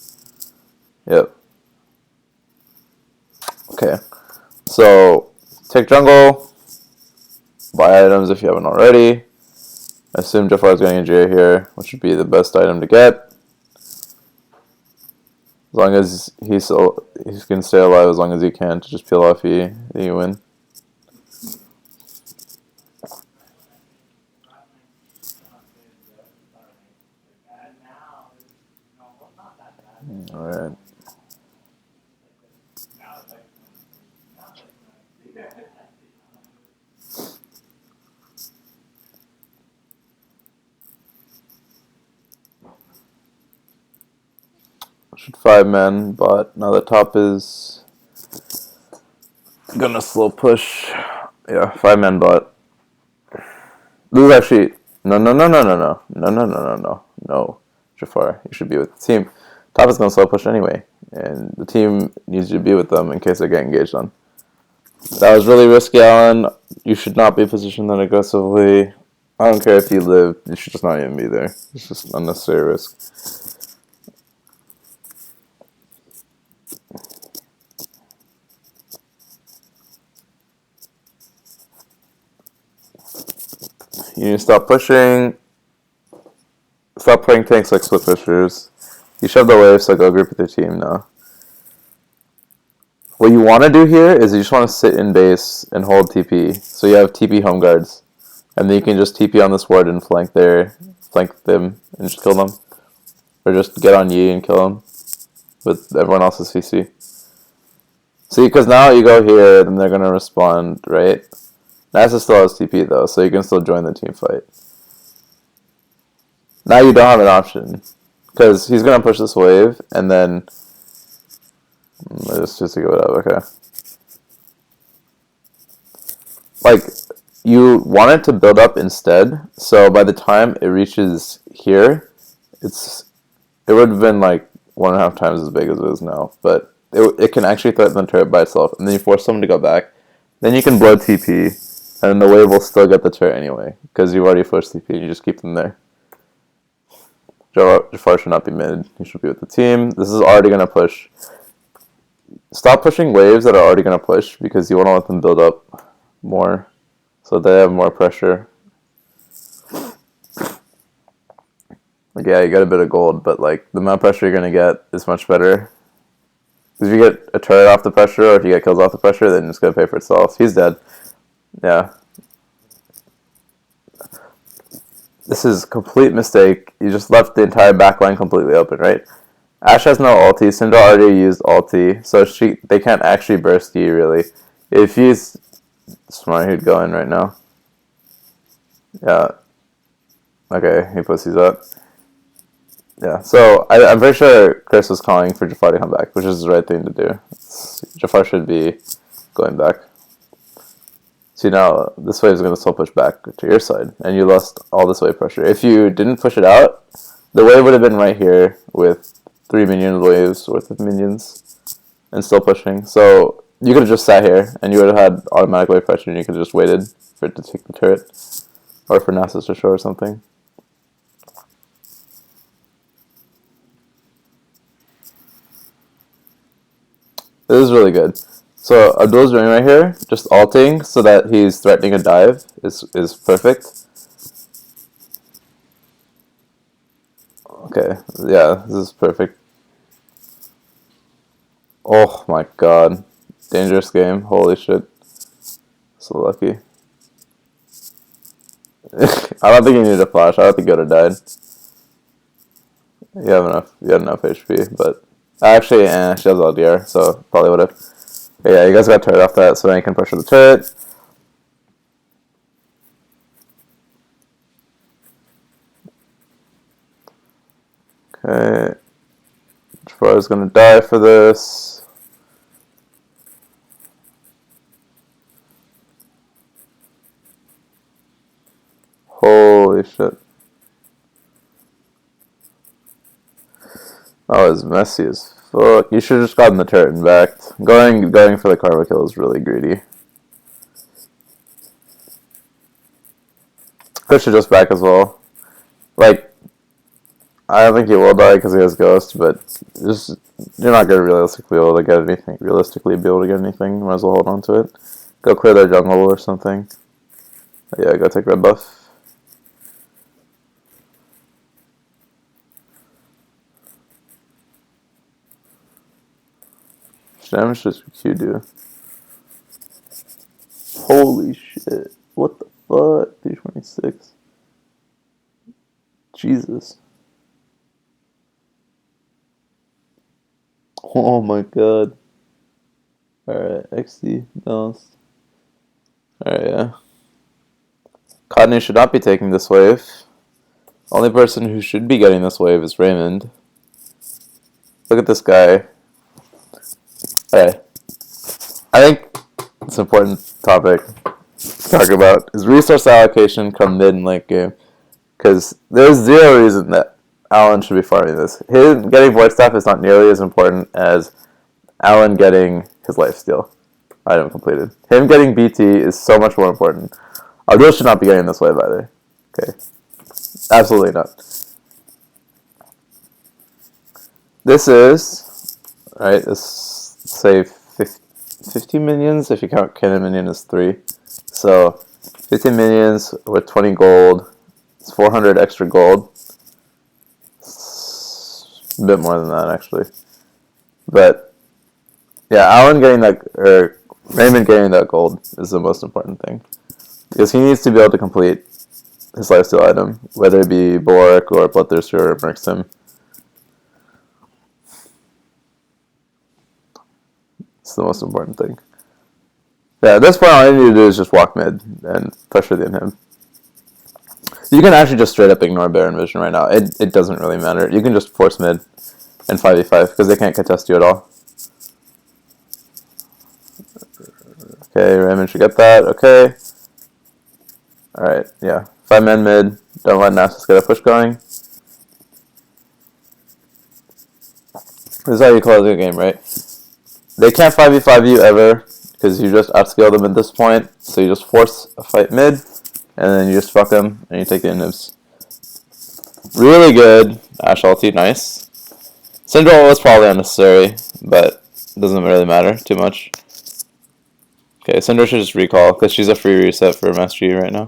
Yep. Okay. So take jungle. Buy items if you haven't already. I assume Jafar's going to J here, which would be the best item to get. As long as he can stay alive as long as he can to just peel off E, you win. Alright. Should 5-man bot. Now the top is gonna slow push. Yeah, 5-man bot. This is actually no. Jafar, you should be with the team. Top is gonna slow push anyway, and the team needs you to be with them in case they get engaged on. That was really risky, Alan. You should not be positioned that aggressively. I don't care if you live. You should just not even be there. It's just unnecessary risk. You need to stop pushing. Stop playing tanks like split pushers. You shove the wave, so go group with your team now. What you want to do here is you just want to sit in base and hold TP. So you have TP home guards. And then you can just TP on this ward and flank them and just kill them. Or just get on Yi and kill them with everyone else's CC. See, because now you go here, then they're going to respond, right? Nasa still has TP though, so you can still join the team fight. Now you don't have an option. Because he's going to push this wave, and then... Let's just give it up, okay. Like, you want it to build up instead, so by the time it reaches here, it would have been like 1.5 times as big as it is now, but it can actually threaten the turret by itself, and then you force someone to go back. Then you can blow TP, and the wave will still get the turret anyway, because you've already pushed TP, and you just keep them there. Jafar should not be mid, he should be with the team. This is already going to push. Stop pushing waves that are already going to push, because you want to let them build up more, so they have more pressure. Like, yeah, you got a bit of gold, but like the amount of pressure you're going to get is much better. If you get a turret off the pressure, or if you get kills off the pressure, then it's going to pay for itself. He's dead. Yeah. This is a complete mistake. You just left the entire backline completely open, right? Ashe has no ulti. Syndra already used ulti, so they can't actually burst you, really. If he's smart, he'd go in right now. Yeah. Okay, he pussies up. Yeah, so I'm pretty sure Chris was calling for Jafar to come back, which is the right thing to do. Jafar should be going back. See, now this wave is going to still push back to your side, and you lost all this wave pressure. If you didn't push it out, the wave would have been right here with 3 minion waves worth of minions and still pushing. So you could have just sat here, and you would have had automatic wave pressure, and you could have just waited for it to take the turret, or for Nasus to show or something. This is really good. So Abdul's doing right here, just ulting so that he's threatening a dive is perfect. Okay, yeah, this is perfect. Oh my god. Dangerous game, holy shit. So lucky. I don't think you need a flash, I don't think you would have died. You had enough HP, but actually, she has LDR, so probably would have. Yeah, you guys got turret off that, so now you can pressure the turret. Okay. Jafar is gonna die for this. Holy shit. That was messy as fuck. You should have just gotten the turret and backed. Going for the karma kill is really greedy. Chris should just back as well. Like, I don't think he will die because he has Ghost, but just you're not gonna realistically be able to get anything. Might as well hold on to it. Go clear their jungle or something. Yeah, go take red buff. Damage does Q do? Holy shit. What the fuck? 326. Jesus. Oh my god. Alright, XD balanced. Alright, yeah. Kadni should not be taking this wave. Only person who should be getting this wave is Raymond. Look at this guy. Okay. I think it's an important topic to talk about is resource allocation come mid and late game. Because there's zero reason that Alan should be farming this. Him getting void staff is not nearly as important as Alan getting his lifesteal item completed. Him getting BT is so much more important. Abdul should not be getting this wave either. Okay. Absolutely not. This is, right, this say 50 minions, if you count cannon minion as 3. So 15 minions with 20 gold. It's 400 extra gold. It's a bit more than that, actually. But, yeah, Alan getting that, or Raymond getting that gold is the most important thing. Because he needs to be able to complete his lifesteal item, whether it be Bulwark or Bloodthirster or Merksem. It's the most important thing. Yeah, at this point, all you need to do is just walk mid and pressure the inhib. You can actually just straight up ignore Baron Vision right now. It doesn't really matter. You can just force mid and 5v5 because they can't contest you at all. Okay, Raymond should get that. Okay. Alright, yeah. 5 men mid. Don't let Nasus get a push going. This is how you close the game, right? They can't 5v5 you ever because you just outscale them at this point. So you just force a fight mid, and then you just fuck them, and you take the inhibs. Really good. Ashe ulti, nice. Syndrome was probably unnecessary, but it doesn't really matter too much. Okay, Syndrome should just recall, because she's a free reset for Master Yi right now.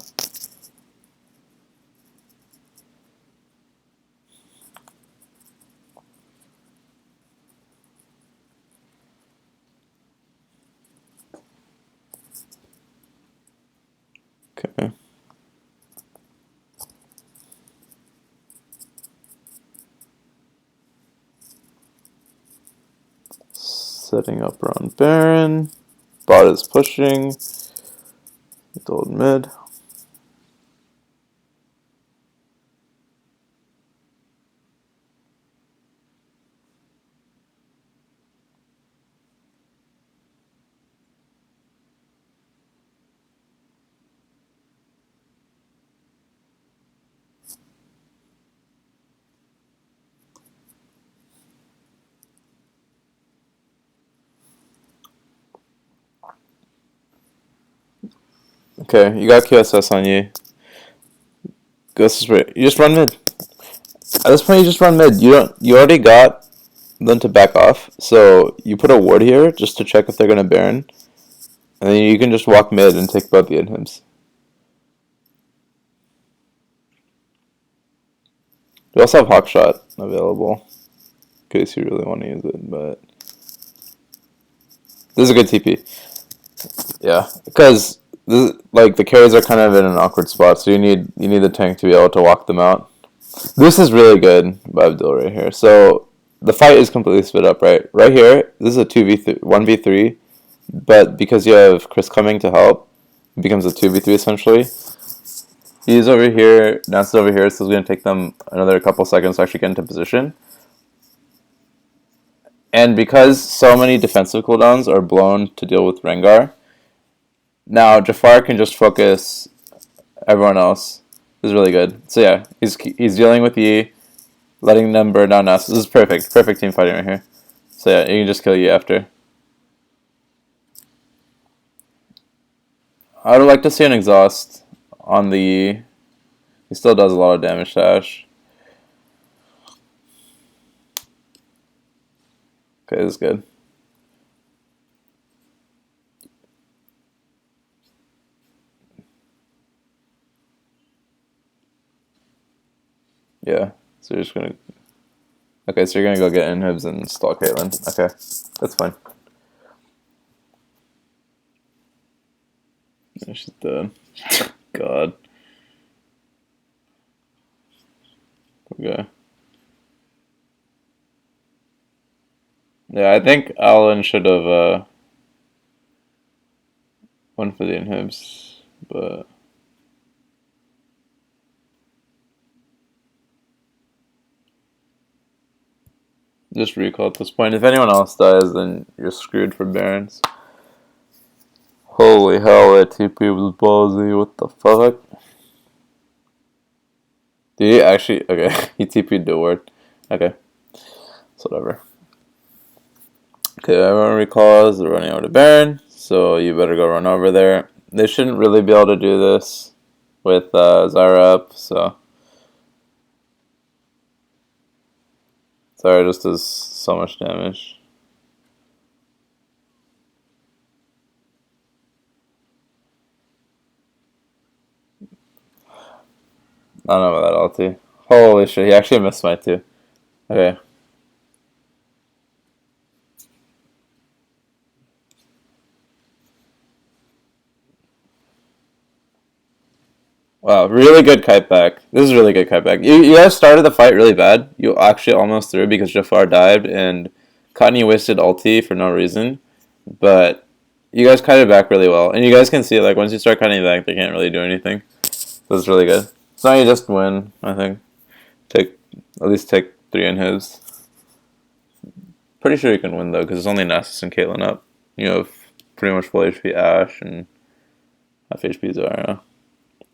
Okay. Setting up around Baron. Bot is pushing. Gold mid. Okay, you got QSS on you. Ghost is right. You just run mid. At this point, you just run mid. You already got them to back off, so you put a ward here just to check if they're gonna Baron, and then you can just walk mid and take both the inhibs. You also have Hawkshot available in case you really want to use it, but this is a good TP. Yeah, because like the carries are kind of in an awkward spot, so you need the tank to be able to walk them out. This is really good by Abdul right here. So the fight is completely split up, right? Right here, this is a 1v3, but because you have Chris coming to help, it becomes a 2v3 essentially. He's over here, Nance is over here, so it's going to take them another couple seconds to actually get into position. And because so many defensive cooldowns are blown to deal with Rengar, now Jafar can just focus everyone else. This is really good. So yeah, he's dealing with Yi, letting them burn down us. This is perfect. Perfect team fighting right here. So yeah, you can just kill Yi after. I would like to see an exhaust on the Yi. He still does a lot of damage to Ashe. Okay, this is good. Yeah, so you're just gonna... Okay, so you're gonna go get inhibs and stall Caitlyn. Okay, that's fine. Yeah, she's dead. God. Okay. Yeah, I think Alan should have went for the inhibs, but... Just recall at this point. If anyone else dies, then you're screwed for Barons. Holy hell, that TP was ballsy. What the fuck? Did he actually? Okay, he TP'd the word. Okay, so whatever. Okay, everyone recalls they're running over to Baron, so you better go run over there. They shouldn't really be able to do this with Zyra up, so Zyra just does so much damage. I don't know about that ulti. Holy shit, he actually missed my two. Okay. Wow, really good kite back. This is really good kite back. You guys started the fight really bad. You actually almost threw because Jafar dived and Kanye wasted ulti for no reason. But you guys kited back really well. And you guys can see, like, once you start kiting back, they can't really do anything. So it's really good. So now you just win, I think. At least take 3 in his. Pretty sure you can win, though, because it's only Nasus and Caitlyn up. You have pretty much full HP Ashe and half HP Zarya.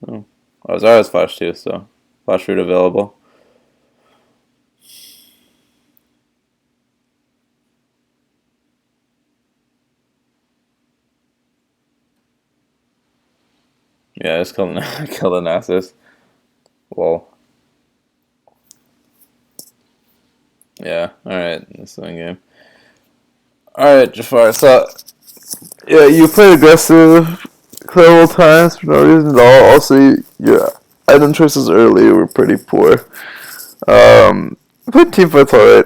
Oh. Oh, Zarya's flash too, so flash root available. Yeah, just kill the Nasus. Lol. Yeah, alright, this is the game. Alright, Jafar, so yeah, you played aggressive several times for no reason at all. Also, your item choices early were pretty poor. You played team fights alright.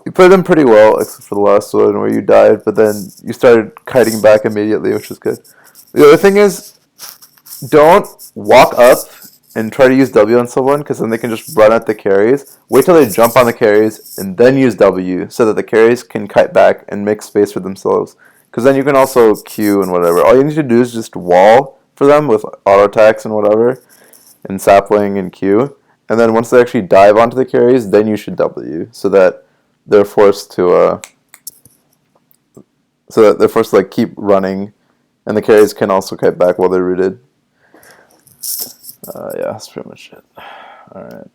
You played them pretty well, except for the last one where you died, but then you started kiting back immediately, which was good. The other thing is, don't walk up and try to use W on someone, because then they can just run at the carries. Wait till they jump on the carries, and then use W, so that the carries can kite back and make space for themselves. Because then you can also Q and whatever. All you need to do is just wall for them with auto attacks and whatever, and sapling and Q. And then once they actually dive onto the carries, then you should W, so that they're forced to like keep running, and the carries can also kite back while they're rooted. Yeah, that's pretty much it. All right.